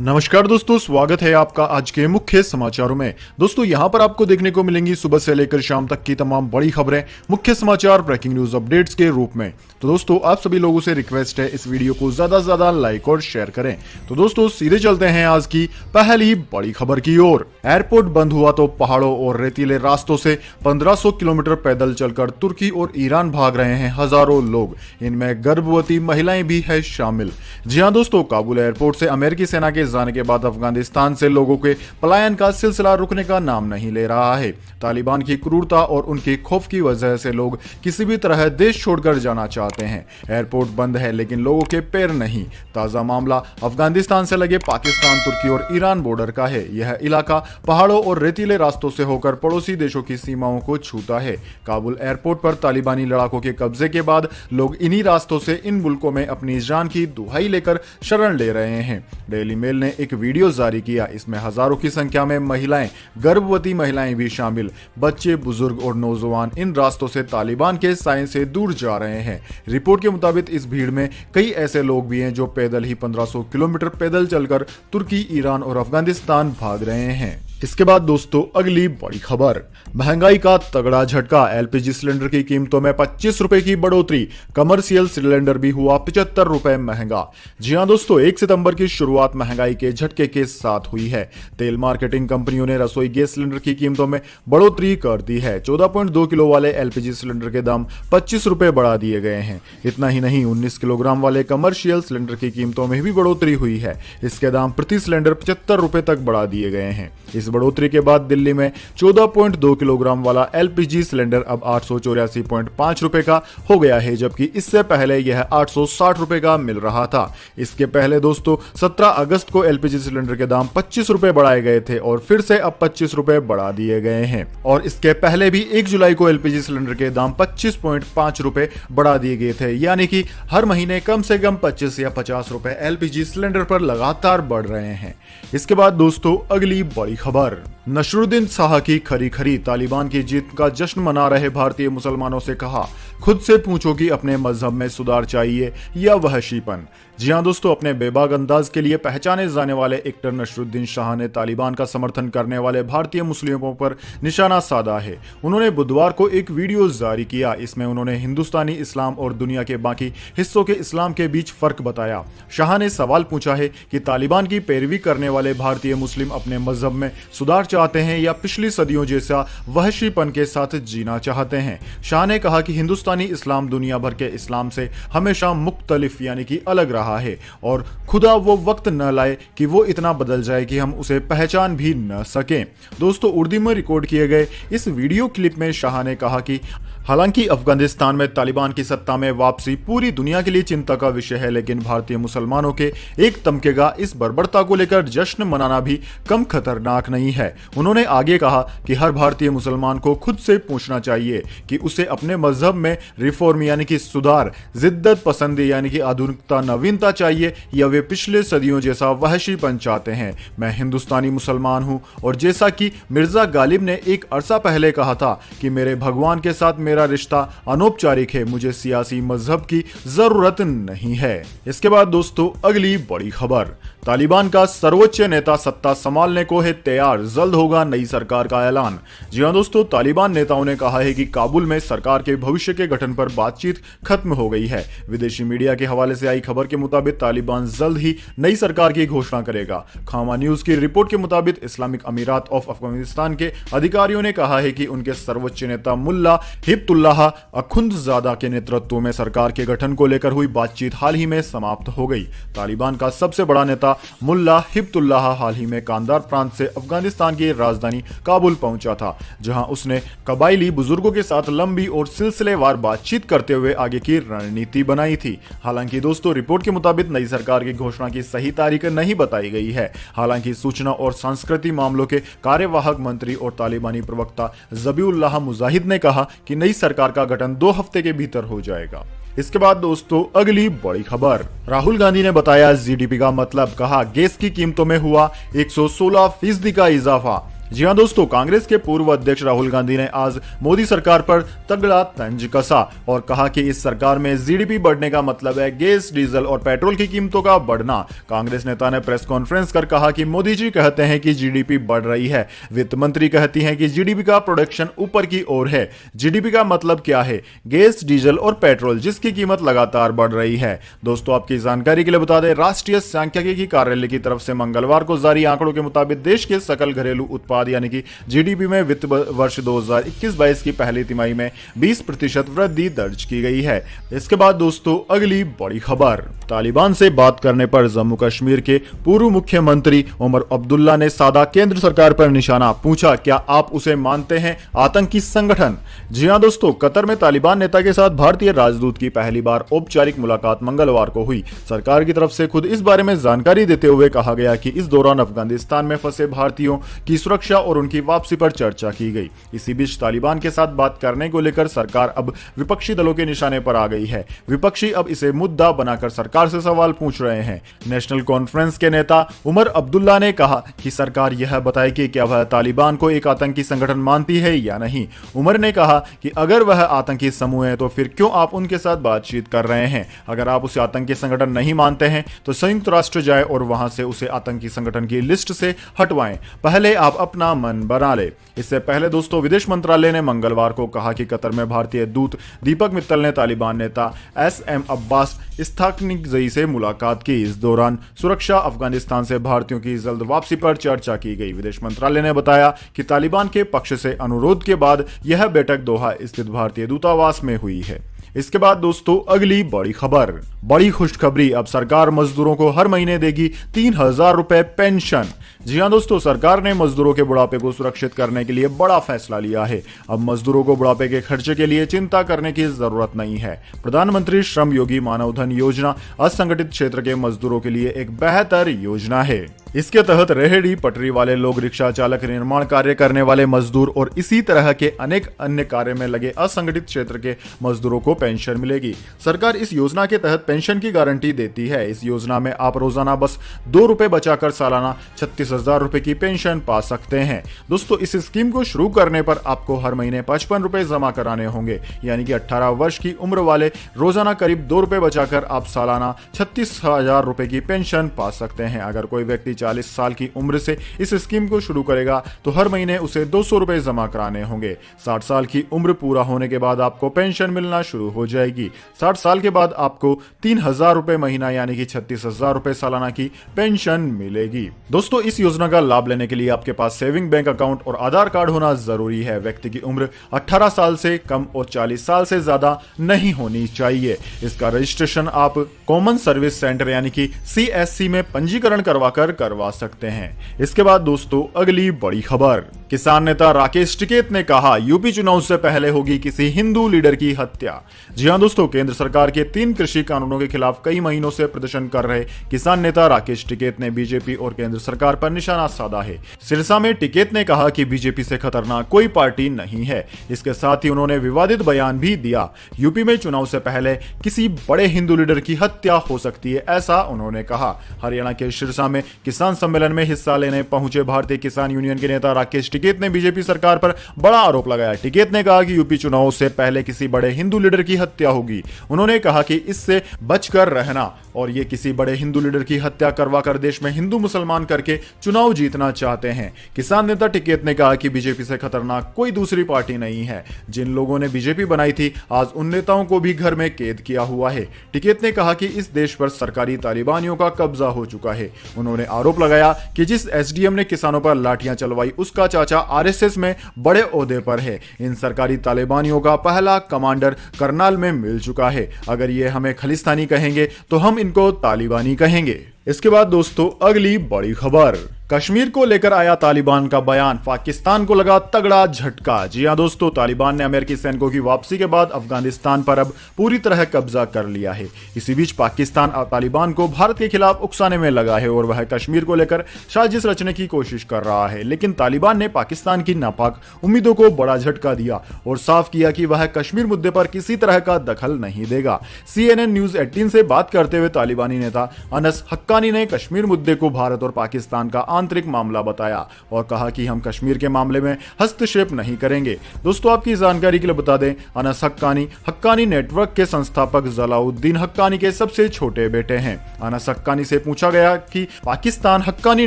नमस्कार दोस्तों, स्वागत है आपका आज के मुख्य समाचारों में। दोस्तों यहां पर आपको देखने को मिलेंगी सुबह से लेकर शाम तक की तमाम बड़ी खबरें मुख्य समाचार ब्रेकिंग न्यूज अपडेट्स के रूप में। तो दोस्तों आप सभी लोगों से रिक्वेस्ट है इस वीडियो को ज्यादा से ज्यादा लाइक और शेयर करें। तो दोस्तों सीधे चलते हैं आज की पहली बड़ी खबर की ओर। एयरपोर्ट बंद हुआ तो पहाड़ों और रेतीले रास्तों से 1500 किलोमीटर पैदल चलकर तुर्की और ईरान भाग रहे हैं हजारों लोग, इनमें गर्भवती महिलाएं भी है शामिल। जी हाँ दोस्तों, काबुल एयरपोर्ट से अमेरिकी सेना के जाने के बाद अफगानिस्तान से लोगों के पलायन का सिलसिला रुकने का नाम नहीं ले रहा है। तालिबान की क्रूरता और उनके खौफ की वजह से लोग किसी भी तरह देश छोड़कर जाना चाहते हैं। एयरपोर्ट बंद है लेकिन लोगों के पैर नहीं। ताजा मामला अफगानिस्तान से लगे पाकिस्तान, तुर्की और ईरान बॉर्डर का है। यह इलाका पहाड़ों और रेतीले रास्तों से होकर पड़ोसी देशों की सीमाओं को छूता है। काबुल एयरपोर्ट पर तालिबानी लड़ाकों के कब्जे के बाद लोग इन्हीं रास्तों से इन मुल्कों में अपनी जान की दुहाई लेकर शरण ले रहे हैं। डेली मेल ने एक वीडियो जारी किया, इसमें हजारों की संख्या में महिलाएं, गर्भवती महिलाएं भी शामिल। बच्चे, बुजुर्ग और नौजवान इन रास्तों से तालिबान के साए से दूर जा रहे हैं। रिपोर्ट के मुताबिक इस भीड़ में कई ऐसे लोग भी हैं जो पैदल ही 1500 किलोमीटर पैदल चलकर तुर्की, ईरान और अफगानिस्तान भाग रहे हैं। इसके बाद दोस्तों अगली बड़ी खबर, महंगाई का तगड़ा झटका। एलपीजी सिलेंडर की कीमतों में 25 रुपए की बढ़ोतरी। कमर्शियल सिलेंडर भी हुआ 75 रुपए महंगा। जी हां दोस्तों, 1 सितंबर की शुरुआत महंगाई के झटके के साथ हुई है। तेल मार्केटिंग कंपनियों ने रसोई गैस सिलेंडर की कीमतों में बढ़ोतरी कर दी है। 14.2 किलो वाले एलपीजी सिलेंडर के दाम 25 रुपए बढ़ा दिए गए हैं। इतना ही नहीं, 19 किलोग्राम वाले कमर्शियल सिलेंडर की कीमतों में भी बढ़ोतरी हुई है। इसके दाम प्रति सिलेंडर 75 रुपए तक बढ़ा दिए गए हैं। इस बढ़ोतरी के बाद दिल्ली में 14.2 किलोग्राम वाला एलपीजी सिलेंडर अब 884.5 रुपए का हो गया है, जबकि इससे पहले यह 860 रुपए का मिल रहा था। इसके पहले दोस्तों 17 अगस्त को एलपीजी सिलेंडर के दाम 25 रुपए बढ़ाए गए थे और फिर से अब 25 रुपए बढ़ा दिए गए हैं। और इसके पहले भी 1 जुलाई को एलपीजी सिलेंडर के दाम 25.5 रुपए बढ़ा दिए गए थे, यानी कि हर महीने कम से कम 25 या 50 रुपए एलपीजी सिलेंडर पर लगातार बढ़ रहे हैं। इसके बाद दोस्तों अगली बड़ी खबर, नसरुद्दीन शाह की खरी खरी। तालिबान की जीत का जश्न मना रहे भारतीय मुसलमानों से कहा, खुद से पूछो कि अपने मजहब में सुधार चाहिए या वहशीपन। जी हां दोस्तों, अपने बेबाक अंदाज के लिए पहचाने जाने वाले एक्टर नसरुद्दीन शाह ने तालिबान का समर्थन करने वाले भारतीय मुस्लिमों पर निशाना साधा है। उन्होंने बुधवार को एक वीडियो जारी किया। इसमें उन्होंने हिंदुस्तानी इस्लाम और दुनिया के बाकी हिस्सों के इस्लाम के बीच फर्क बताया। शाह ने सवाल पूछा है कि तालिबान की पैरवी करने वाले भारतीय मुस्लिम अपने मजहब में सुधार चाहते हैं या पिछली सदियों जैसा वहशीपन के साथ जीना चाहते हैं। शाह ने कहा कि हिंदुस्तानी इस्लाम दुनिया भर के इस्लाम से हमेशा मुख्तलिफ यानी कि अलग रहा है और खुदा वो वक्त न लाए कि वो इतना बदल जाए कि हम उसे पहचान भी न सकें। दोस्तों उर्दू में रिकॉर्ड किए गए इस वीडियो क्लिप में शाह ने कहा कि हालांकि अफगानिस्तान में तालिबान की सत्ता में वापसी पूरी दुनिया के लिए चिंता का विषय है, लेकिन भारतीय मुसलमानों के एक तबके का इस बर्बरता को लेकर जश्न मनाना भी कम खतरनाक नहीं है। उन्होंने आगे कहा कि हर भारतीय मुसलमान को खुद से पूछना चाहिए कि उसे अपने मजहब में रिफॉर्म यानी कि सुधार, जिद्दत पसंदी यानी कि आधुनिकता, नवीनता चाहिए या वे पिछले सदियों जैसा वहशीपन चाहते हैं। मैं हिंदुस्तानी मुसलमान हूं और जैसा कि मिर्जा गालिब ने एक अरसा पहले कहा था कि मेरे भगवान के साथ मेरा रिश्ता अनौपचारिक है, मुझे सियासी मजहब की जरूरत नहीं है। इसके बाद दोस्तों अगली बड़ी खबर, तालिबान का सर्वोच्च नेता सत्ता संभालने को है तैयार, जल्द होगा नई सरकार का ऐलान। जी हां दोस्तों, तालिबान नेताओं ने कहा है कि काबुल में सरकार के भविष्य के गठन पर बातचीत खत्म हो गई है। विदेशी मीडिया के हवाले से आई खबर के मुताबिक तालिबान जल्द ही नई सरकार की घोषणा करेगा। खामा न्यूज की रिपोर्ट के मुताबिक इस्लामिक अमीरात ऑफ अफगानिस्तान के अधिकारियों ने कहा है कि उनके सर्वोच्च नेता मुल्ला हिब्तुल्लाह अखुंदजादा के नेतृत्व में सरकार के गठन को लेकर हुई बातचीत हाल ही में समाप्त हो गई। तालिबान का सबसे बड़ा नेता मुल्ला हिब्तुल्लाह हाल ही में कांदार प्रांत से अफगानिस्तान की राजधानी काबुल पहुंचा था, जहां उसने कबायली बुजुर्गों के साथ लंबी और सिलसिलेवार बातचीत करते हुए आगे की रणनीति बनाई थी। हालांकि दोस्तों रिपोर्ट के मुताबिक नई सरकार की घोषणा की सही तारीख नहीं बताई गई है। हालांकि सूचना और सांस्कृतिक मामलों के कार्यवाहक मंत्री और तालिबानी प्रवक्ता ज़बीउल्लाह मुजाहिद ने कहा कि नई सरकार का गठन 2 हफ्ते के भीतर हो जाएगा। इसके बाद दोस्तों अगली बड़ी खबर, राहुल गांधी ने बताया जीडीपी का मतलब, कहा गैस की कीमतों में हुआ 116% का इजाफा। जी हां दोस्तों, कांग्रेस के पूर्व अध्यक्ष राहुल गांधी ने आज मोदी सरकार पर तगड़ा तंज कसा और कहा कि इस सरकार में जीडीपी बढ़ने का मतलब है गैस, डीजल और पेट्रोल की कीमतों का बढ़ना। कांग्रेस नेता ने प्रेस कॉन्फ्रेंस कर कहा कि मोदी जी कहते हैं कि जीडीपी बढ़ रही है, वित्त मंत्री कहती हैं कि जीडीपी का प्रोडक्शन ऊपर की ओर है। जीडीपी का मतलब क्या है? गैस, डीजल और पेट्रोल जिसकी कीमत लगातार बढ़ रही है। दोस्तों, आपकी जानकारी के लिए बता दें, राष्ट्रीय सांख्यिकी कार्यालय की तरफ से मंगलवार को जारी आंकड़ों के मुताबिक देश के सकल घरेलू उत्पाद यानी कि जीडीपी में वित्त वर्ष 2021-22 की पहली तिमाही में 20% वृद्धि दर्ज की गई है। इसके बाद दोस्तों, अगली बड़ी खबर, तालिबान से बात करने पर जम्मू कश्मीर के पूर्व मुख्यमंत्री उमर अब्दुल्ला ने साधा केंद्र सरकार पर निशाना, पूछा क्या आप उसे मानते हैं आतंकी संगठन? जी हां दोस्तों, कतर में तालिबान नेता के साथ भारतीय राजदूत की पहली बार औपचारिक मुलाकात मंगलवार को हुई। सरकार की तरफ से खुद इस बारे में जानकारी देते हुए कहा गया कि इस दौरान अफगानिस्तान में फंसे भारतीयों की सुरक्षा और उनकी वापसी पर चर्चा की गई। इसी बीच तालिबान के साथ बात करने को लेकर सरकार अब विपक्षी दलों के निशाने पर आ गई है। विपक्षी अब इसे मुद्दा बनाकर सरकार से सवाल पूछ रहे हैं। नेशनल कॉन्फ्रेंस के नेता उमर अब्दुल्ला ने कहा कि सरकार यह बताए कि क्या वह तालिबान को एक आतंकी संगठन मानती है या नहीं। उमर ने कहा कि अगर वह आतंकी समूह है तो फिर क्यों आप उनके साथ बातचीत कर रहे हैं? अगर आप उसे आतंकी संगठन नहीं मानते हैं तो संयुक्त राष्ट्र जाए और वहां से उसे आतंकी संगठन की लिस्ट से हटवाएं। पहले आप अपना मन बना ले। इससे पहले दोस्तों, विदेश मंत्रालय ने मंगलवार को कहा कि कतर में भारतीय दूत दीपक मित्तल ने तालिबान नेता एसएम अब्बास इस्ताकनी से मुलाकात की। इस दौरान सुरक्षा, अफगानिस्तान से भारतीयों की जल्द वापसी पर चर्चा की गई। विदेश मंत्रालय ने बताया कि तालिबान के पक्ष से अनुरोध के बाद यह बैठक दोहा स्थित भारतीय दूतावास में हुई है। इसके बाद दोस्तों, अगली बड़ी खबर, बड़ी खुशखबरी, अब सरकार मजदूरों को हर महीने देगी 3,000 रुपए पेंशन। जी हां दोस्तों, सरकार ने मजदूरों के बुढ़ापे को सुरक्षित करने के लिए बड़ा फैसला लिया है। अब मजदूरों को बुढ़ापे के खर्चे के लिए चिंता करने की जरूरत नहीं है। प्रधानमंत्री श्रम योगी मानव धन योजना असंगठित क्षेत्र के मजदूरों के लिए एक बेहतर योजना है। इसके तहत रेहड़ी पटरी वाले लोग, रिक्शा चालक, निर्माण कार्य करने वाले मजदूर और इसी तरह के अनेक अन्य कार्य में लगे असंगठित क्षेत्र के मजदूरों को पेंशन मिलेगी। सरकार इस योजना के तहत पेंशन की गारंटी देती है। इस योजना में आप रोजाना बस 2 रुपए बचाकर सालाना 36,000 रुपए की पेंशन पा सकते हैं। दोस्तों, इस स्कीम को शुरू करने पर आपको हर महीने 55 रुपए जमा कराने होंगे, यानी कि 18 वर्ष की उम्र वाले रोजाना करीब 2 रुपए बचाकर आप सालाना 36,000 रुपए की पेंशन पा सकते हैं। अगर कोई व्यक्ति 40 साल की उम्र से इस स्कीम को शुरू करेगा तो हर महीने उसे 200 रुपए जमा कराने होंगे। 60 साल की उम्र पूरा होने के बाद आपको पेंशन मिलना शुरू हो जाएगी। 60 साल के बाद आपको 3,000 रुपए महीना यानी कि 36,000 रुपए सालाना की पेंशन मिलेगी। दोस्तों, इस योजना का लाभ लेने के लिए आपके पास सेविंग बैंक अकाउंट और आधार कार्ड होना जरूरी है। व्यक्ति की उम्र 18 साल से कम और 40 साल से ज्यादा नहीं होनी चाहिए। इसका रजिस्ट्रेशन आप कॉमन सर्विस सेंटर यानी कि CSC में पंजीकरण करवा सकते हैं। इसके बाद दोस्तों, अगली बड़ी खबर, किसान नेता राकेश टिकैत ने कहा यूपी चुनाव से पहले होगी किसी हिंदू लीडर की हत्या। जी हां दोस्तों, केंद्र सरकार के 3 कृषि कानूनों के खिलाफ कई महीनों से प्रदर्शन कर रहे किसान नेता राकेश टिकैत ने बीजेपी और केंद्र सरकार पर निशाना साधा है। सिरसा में टिकैत ने कहा कि बीजेपी से खतरनाक कोई पार्टी नहीं है। इसके साथ ही उन्होंने विवादित बयान भी दिया। यूपी में चुनाव से पहले किसी बड़े हिंदू लीडर की हत्या हो सकती है, ऐसा उन्होंने कहा। हरियाणा के सिरसा में किसान सम्मेलन में हिस्सा लेने पहुंचे भारतीय किसान यूनियन के नेता राकेश टिकैत ने बीजेपी सरकार पर बड़ा आरोप लगाया। टिकैत ने कहा कि यूपी चुनाव से पहले किसी बड़े हिंदू लीडर की हत्या होगी। उन्होंने कहा कि इससे बचकर रहना, और ये किसी बड़े हिंदू लीडर की हत्या करवाकर देश में हिंदू मुसलमान करके चुनाव जीतना चाहते हैं। किसान नेता टिकैत ने कहा कि बीजेपी से खतरनाक कोई दूसरी पार्टी नहीं है। जिन लोगों ने बीजेपी बनाई थी, आज उन नेताओं को भी घर में कैद किया हुआ है। टिकैत ने कहा कि इस देश पर सरकारी तालिबानियों का कब्जा हो चुका है। उन्होंने आरोप लगाया कि जिस एसडीएम ने किसानों पर लाठियां चलवाई, उसका चाचा आरएसएस में बड़े ओहदे पर है। इन सरकारी तालिबानियों का पहला कमांडर करनाल में मिल चुका है। अगर ये हमें खलिस्तानी कहेंगे तो हम इनको तालिबानी कहेंगे। इसके बाद दोस्तों, अगली बड़ी खबर, कश्मीर को लेकर आया तालिबान का बयान, पाकिस्तान को लगा तगड़ा झटका। जी हां दोस्तों, तालिबान ने अमेरिकी सैनिकों की वापसी के बाद अफगानिस्तान पर अब पूरी तरह कब्जा कर लिया है। इसी बीच पाकिस्तान तालिबान को भारत के खिलाफ उकसाने में लगा है और वह कश्मीर को लेकर साजिश रचने की कोशिश कर रहा है। लेकिन तालिबान ने पाकिस्तान की नापाक उम्मीदों को बड़ा झटका दिया और साफ किया कि वह कश्मीर मुद्दे पर किसी तरह का दखल नहीं देगा। CNN न्यूज 18 से बात करते हुए तालिबानी नेता अनस हक्कानी ने कश्मीर मुद्दे को भारत और पाकिस्तान का आंतरिक मामला बताया और कहा कि हम कश्मीर के मामले में हस्तक्षेप नहीं करेंगे। दोस्तों आपकी जानकारी के लिए बता दें, अनस हक्कानी नेटवर्क के संस्थापक जलाउद्दीन हक्कानी के सबसे छोटे बेटे हैं। अनस हक्कानी से पूछा गया कि पाकिस्तान हक्कानी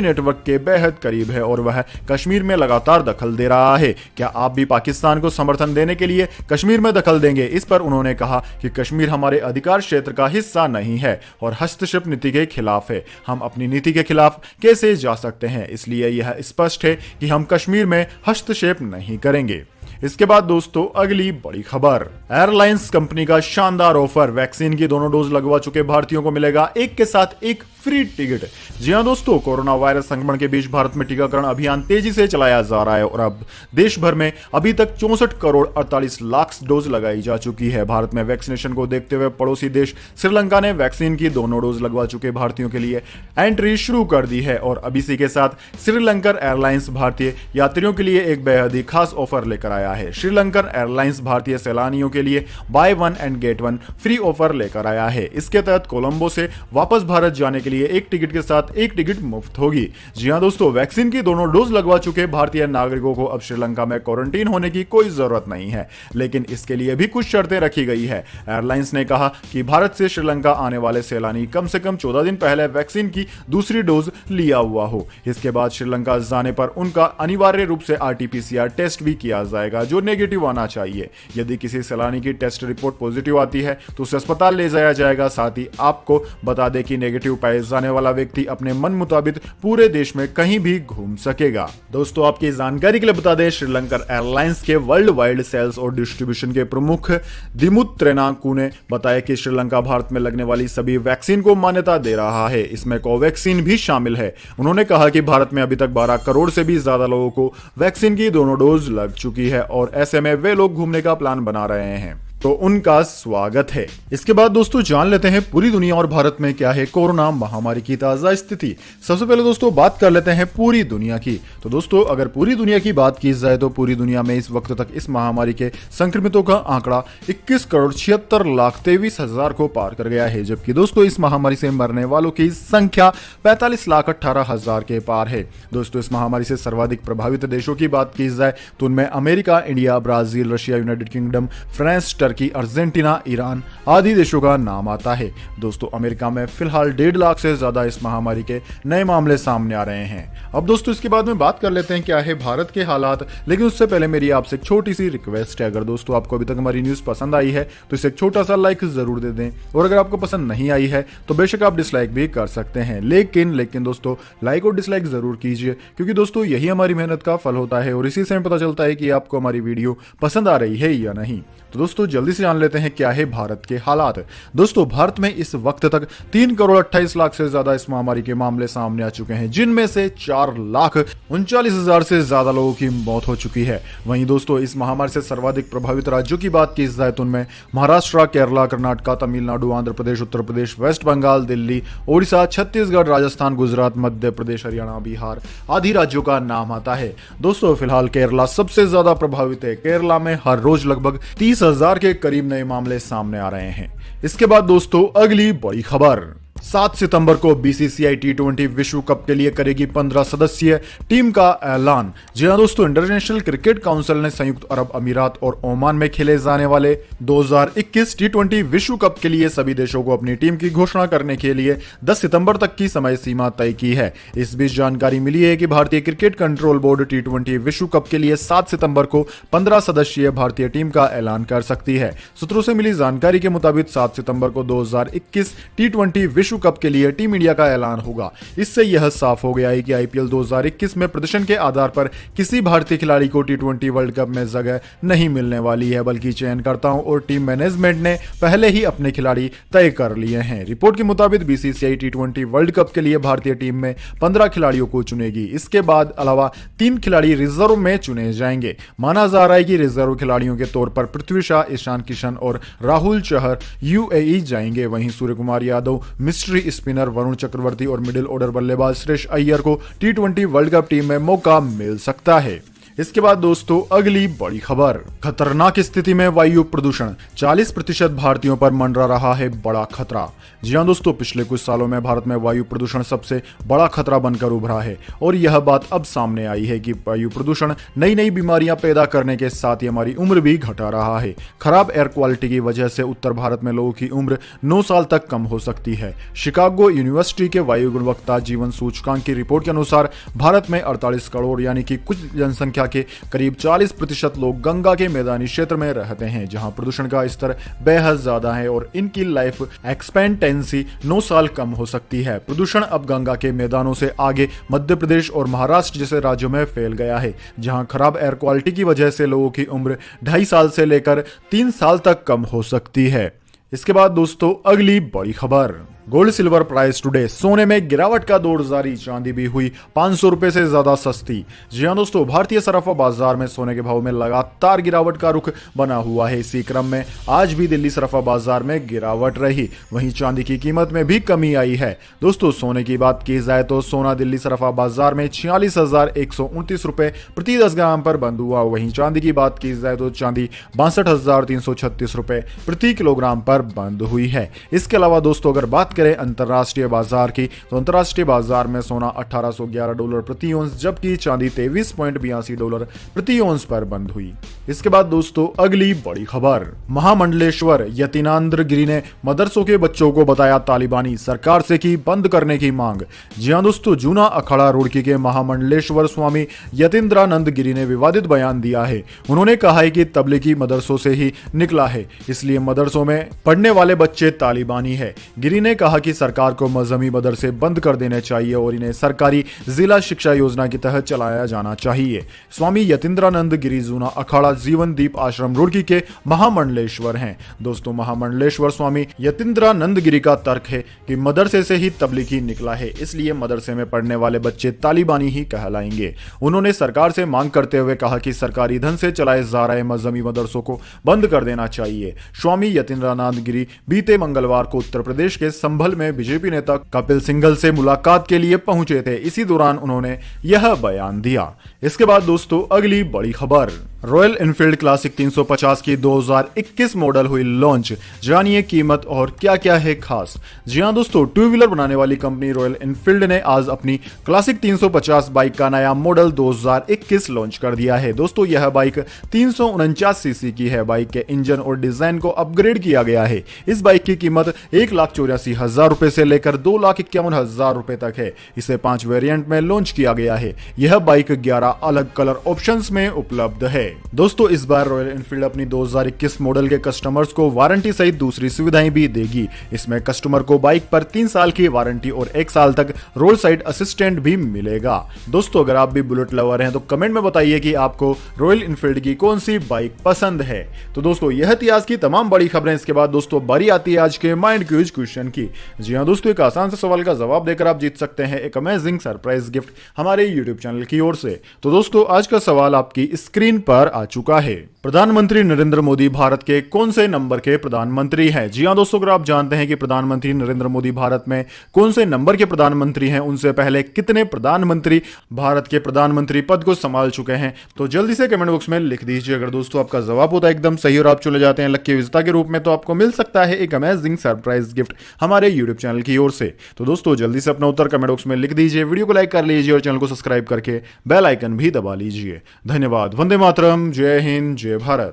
नेटवर्क के बेहद करीब है और वह कश्मीर में लगातार दखल दे रहा है, क्या आप भी पाकिस्तान को समर्थन देने के लिए कश्मीर में दखल देंगे? इस पर उन्होंने कहा कि कश्मीर हमारे अधिकार क्षेत्र का हिस्सा नहीं है और हस्तक्षेप नीति के खिलाफ है। हम अपनी नीति के खिलाफ कैसे जा सकते हैं? इसलिए यह स्पष्ट है कि हम कश्मीर में हस्तक्षेप नहीं करेंगे। इसके बाद दोस्तों अगली बड़ी खबर, एयरलाइंस कंपनी का शानदार ऑफर, वैक्सीन की दोनों डोज लगवा चुके भारतीयों को मिलेगा एक के साथ एक फ्री टिकट। जी हां दोस्तों, कोरोना वायरस संक्रमण के बीच भारत में टीकाकरण अभियान तेजी से चलाया जा रहा है और अब देश भर में अभी तक 64 करोड़ 48 लाख डोज लगाई जा चुकी है। भारत में वैक्सीनेशन को देखते हुए पड़ोसी देश श्रीलंका ने वैक्सीन की दोनों डोज लगवा चुके भारतीयों के लिए एंट्री शुरू कर दी है और अब इसी के साथ श्रीलंकर एयरलाइंस भारतीय यात्रियों के लिए एक बेहद ही खास ऑफर लेकर आया है। श्रीलंकर एयरलाइंस भारतीय सैलानियों के लिए by one and get one free offer लेकर आया है। इसके तहत कोलंबो से वापस भारत जाने के लिए एक टिकट के साथ एक टिकट मुफ्त होगी। जी हां दोस्तों, वैक्सीन की दोनों डोज लगवा चुके भारतीय नागरिकों को अब श्रीलंका में क्वारंटीन होने की कोई जरूरत नहीं है, लेकिन इसके लिए भी कुछ शर्तें रखी गई है। एयरलाइंस ने कहा कि भारत से श्रीलंका आने वाले सैलानी कम से कम 14 दिन पहले वैक्सीन की दूसरी डोज लिया हुआ हो। इसके बाद श्रीलंका जाने पर उनका अनिवार्य रूप से RT-PCR टेस्ट भी किया जाएगा जो नेगेटिव आना चाहिए। यदि किसी सैलानी की टेस्ट रिपोर्ट पॉजिटिव आती है तो उसे अस्पताल ले जाया जाएगा। साथ ही आपको बता दें कि नेगेटिव पाए जाने वाला व्यक्ति अपने मन मुताबिक पूरे देश में कहीं भी घूम सकेगा। दोस्तों आपकी जानकारी के लिए बता दें, श्रीलंकर एयरलाइंस के वर्ल्ड वाइड सेल्स और डिस्ट्रीब्यूशन के प्रमुख दिमुत त्रेनाकू ने बताया कि श्रीलंका भारत में लगने वाली सभी वैक्सीन को मान्यता दे रहा है, इसमें कोवैक्सीन भी शामिल है। उन्होंने कहा कि भारत में अभी तक 12 करोड़ से भी ज्यादा लोगों को वैक्सीन की दोनों डोज लग चुकी है और ऐसे में वे लोग घूमने का प्लान बना रहे हैं, तो उनका स्वागत है। इसके बाद दोस्तों जान लेते हैं पूरी दुनिया और भारत में क्या है कोरोना महामारी की ताजा स्थिति। सबसे पहले दोस्तों बात कर लेते हैं पूरी दुनिया की। तो दोस्तों अगर पूरी दुनिया की बात की जाए तो पूरी दुनिया में इस वक्त तक इस महामारी के संक्रमितों का आंकड़ा 21 करोड़ 76 लाख 23 हजार को पार कर गया है, जबकि दोस्तों इस महामारी से मरने वालों की संख्या 45 लाख 18 हजार के पार है। दोस्तों इस महामारी से सर्वाधिक प्रभावित देशों की बात की जाए तो उनमें America, India, Brazil, Russia, United kingdom, France, Turkey, Argentina, Iran आदि देशों का नाम आता है। दोस्तों अमेरिका में फिलहाल 1.5 लाख से ज्यादा इस महामारी के नए मामले सामने आ रहे हैं। अब दोस्तों इसके बाद में बात कर लेते हैं क्या है भारत के हालात, लेकिन उससे पहले मेरी आपसे एक छोटी सी रिक्वेस्ट है। अगर दोस्तों आपको अभी तक हमारी न्यूज पसंद आई है तो इसे एक छोटा सा लाइक जरूर दे दें और अगर आपको पसंद नहीं आई है तो बेशक आप डिसलाइक भी कर सकते हैं, लेकिन दोस्तों लाइक और डिसलाइक जरूर कीजिए क्योंकि दोस्तों यही हमारी मेहनत का फल होता है और इसी से हमें पता चलता है कि आपको हमारी वीडियो पसंद आ रही है या नहीं। तो दोस्तों जल्दी से जान लेते हैं क्या है भारत के हालात। दोस्तों भारत में इस वक्त तक 3 करोड़ 28 लाख से ज्यादा इस महामारी के मामले सामने आ चुके हैं, जिनमें से 4 लाख 39 हजार से ज्यादा लोगों की मौत हो चुकी है। वहीं दोस्तों इस महामारी से सर्वाधिक प्रभावित राज्यों की बात की जाए तो उनमें महाराष्ट्र, केरला, कर्नाटक, तमिलनाडु, आंध्र प्रदेश, उत्तर प्रदेश, वेस्ट बंगाल, दिल्ली, ओडिशा, छत्तीसगढ़, राजस्थान, गुजरात, मध्य प्रदेश, हरियाणा, बिहार आदि राज्यों का नाम आता है। दोस्तों फिलहाल केरला सबसे ज्यादा प्रभावित है। केरला में हर रोज लगभग 30,000 के करीब नए मामले सामने आ रहे हैं। इसके बाद दोस्तों अगली बड़ी खबर, 7 सितंबर को BCCI T20 विश्व कप के लिए करेगी 15 सदस्यीय टीम का ऐलान। जी हां दोस्तों, इंटरनेशनल क्रिकेट काउंसिल ने संयुक्त अरब अमीरात और ओमान में खेले जाने वाले 2021 T20 विश्व कप के लिए सभी देशों को अपनी टीम की घोषणा करने के लिए 10 सितंबर तक की समय सीमा तय की है। इस बीच जानकारी मिली है कि भारतीय क्रिकेट कंट्रोल बोर्ड T20 विश्व कप के लिए 7 सितंबर को 15 सदस्यीय भारतीय टीम का ऐलान कर सकती है। सूत्रों से मिली जानकारी के मुताबिक 7 सितंबर को 2021 T20 विश्व कप के लिए टीम इंडिया का ऐलान होगा। इससे यह साफ हो गया है कि IPL 2021 में प्रदर्शन के आधार पर किसी भारतीय खिलाड़ी को T20 वर्ल्ड कप में जगह नहीं मिलने वाली है, बल्कि चयनकर्ताओं और टीम मैनेजमेंट ने पहले ही अपने खिलाड़ी तय कर लिए हैं। रिपोर्ट के मुताबिक BCCI T20 वर्ल्ड कप के लिए भारतीय टीम में 15 खिलाड़ियों को चुनेगी। इसके बाद अलावा 3 खिलाड़ी रिजर्व में चुने जाएंगे। माना जा रहा है कि रिजर्व खिलाड़ियों के तौर पर पृथ्वी शॉ, ईशान किशन और राहुल चहर UAE जाएंगे। वहीं सूर्य कुमार यादव, मिस्ट्री स्पिनर वरुण चक्रवर्ती और मिडिल ऑर्डर बल्लेबाज श्रेयस अय्यर को T20 वर्ल्ड कप टीम में मौका मिल सकता है। इसके बाद दोस्तों अगली बड़ी खबर, खतरनाक स्थिति में वायु प्रदूषण, 40% भारतीयों पर मंडरा रहा है बड़ा खतरा। जी हां दोस्तों, पिछले कुछ सालों में भारत में वायु प्रदूषण सबसे बड़ा खतरा बनकर उभरा है और यह बात अब सामने आई है कि वायु प्रदूषण नई नई बीमारियां पैदा करने के साथ ही हमारी उम्र भी घटा रहा है। खराब एयर क्वालिटी की वजह से उत्तर भारत में लोगों की उम्र 9 साल तक कम हो सकती है। शिकागो यूनिवर्सिटी के वायु गुणवत्ता जीवन सूचकांक की रिपोर्ट के अनुसार भारत में 48 करोड़ यानी कि कुल जनसंख्या के करीब 40% लोग गंगा के मैदानी क्षेत्र में रहते हैं, जहां प्रदूषण का स्तर बेहद ज्यादा है और इनकी लाइफ एक्सपेक्टेंसी 9 साल कम हो सकती है। प्रदूषण अब गंगा के मैदानों से आगे मध्य प्रदेश और महाराष्ट्र जैसे राज्यों में फैल गया है, जहां खराब एयर क्वालिटी की वजह से लोगों की उम्र 2.5 साल से लेकर 3 साल तक कम हो सकती है। इसके बाद दोस्तों अगली बड़ी खबर, गोल्ड सिल्वर प्राइस टुडे, सोने में गिरावट का दौर जारी, चांदी भी हुई 500 रुपए से ज्यादा सस्ती। जी हां दोस्तों, भारतीय सराफा बाजार में सोने के भाव में लगातार गिरावट का रुख बना हुआ है। इसी क्रम में आज भी दिल्ली सराफा बाजार में गिरावट रही, वहीं चांदी की कीमत में भी कमी आई है। दोस्तों सोने की बात की जाए तो सोना दिल्ली सराफा बाजार में 46,129 रुपए प्रति 10 ग्राम पर बंद हुआ। वहीं चांदी की बात की जाए तो चांदी 62,336 रुपए प्रति किलोग्राम पर बंद हुई है। इसके अलावा दोस्तों अगर बात करें अंतरराष्ट्रीय बाजार की, तो अंतरराष्ट्रीय बाजार में सोना $1811 प्रति औंस जबकि चांदी $23.82 प्रति औंस पर बंद हुई। इसके बाद दोस्तों अगली बड़ी खबर, महामंडलेश्वर यतीनांद्र गिरी ने मदरसों के बच्चों को बताया तालिबानी, सरकार से की बंद करने की मांग। जी हां दोस्तों, जूना अखाड़ा रुड़की के महामंडलेश्वर स्वामी यतीन्द्रानंद गिरी ने विवादित बयान दिया है। उन्होंने कहा है कि तबलीगी मदरसों से ही निकला है, इसलिए मदरसों में पढ़ने वाले बच्चे तालिबानी है। गिरी ने कहा कि सरकार को मजहबी मदरसे बंद कर देने चाहिए और इन्हें सरकारी जिला शिक्षा योजना के तहत चलाया जाना चाहिए। स्वामी यतीन्द्रानंद गिरी जूना अखाड़ा जीवन दीप आश्रम रुड़की के महामंडलेश्वर हैं। दोस्तों महामंडलेश्वर स्वामी यतीन्द्रानंद गिरी का तर्क है कि मदरसे से ही तबलीगी निकला है, इसलिए मदरसे में पढ़ने वाले बच्चे तालिबानी ही कहलाएंगे। उन्होंने सरकार से मांग करते हुए कहा कि सरकारी धन से चलाए जा रहे मजहबी मदरसों को बंद कर देना चाहिए। स्वामी यतीन्द्रानंद गिरी बीते मंगलवार को उत्तर प्रदेश के संभल में बीजेपी नेता कपिल सिंघल से मुलाकात के लिए पहुंचे थे। इसी दौरान उन्होंने यह बयान दिया। इसके बाद दोस्तों अगली बड़ी खबर, रॉयल एनफील्ड क्लासिक 350 की 2021 मॉडल हुई लॉन्च, जानिए कीमत और क्या क्या है खास। जी हां दोस्तों, टू व्हीलर बनाने वाली कंपनी रॉयल एनफील्ड ने आज अपनी क्लासिक 350 बाइक का नया मॉडल 2021 लॉन्च कर दिया है। दोस्तों यह बाइक 349 सीसी की है। बाइक के इंजन और डिजाइन को अपग्रेड किया गया है। इस बाइक की कीमत 1,84,000 रुपए से लेकर 2,51,000 रुपए तक है। इसे 5 वेरिएंट में लॉन्च किया गया है। यह बाइक 11 अलग कलर ऑप्शंस में उपलब्ध है। दोस्तों इस बार रॉयल एनफील्ड अपनी 2021 मॉडल के कस्टमर्स को वारंटी सहित दूसरी सुविधाएं भी देगी। इसमें कस्टमर को बाइक पर 3 साल की वारंटी और 1 साल तक रोड साइड असिस्टेंट भी मिलेगा। दोस्तों अगर आप भी बुलेट लवर हैं तो कमेंट में बताइए कि आपको रॉयल एनफील्ड की कौन सी बाइक पसंद है। तो दोस्तों यह थी आज की तमाम बड़ी खबरें। इसके बाद दोस्तों बारी आती है आज के माइंड क्विज क्वेश्चन की। जी हां दोस्तों, एक आसान से सवाल का जवाब देकर आप जीत सकते हैं एक अमेजिंग सरप्राइज गिफ्ट हमारे यूट्यूब चैनल की ओर से। तो दोस्तों आज का सवाल आपकी स्क्रीन पर आ चुका है। प्रधानमंत्री नरेंद्र मोदी भारत के कौन से नंबर के प्रधानमंत्री हैं? जी हां दोस्तों, अगर आप जानते हैं कि प्रधानमंत्री नरेंद्र मोदी भारत में कौन से नंबर के प्रधानमंत्री हैं, उनसे पहले कितने प्रधानमंत्री भारत के प्रधानमंत्री पद को संभाल चुके हैं, तो जल्दी से कमेंट बॉक्स में लिख दीजिए। अगर दोस्तों आपका जवाब होता है एकदम सही और आप चले जाते हैं लकी विजेता के रूप में, तो आपको मिल सकता है एक अमेजिंग सरप्राइज गिफ्ट हमारे यूट्यूब चैनल की ओर से। तो दोस्तों जल्दी से अपना उत्तर कमेंट बॉक्स में लिख दीजिए, वीडियो को लाइक कर लीजिए और चैनल को सब्सक्राइब करके बेल आइकन भी दबा लीजिए। धन्यवाद। वंदे मातरम। जय हिंद, जय भारत।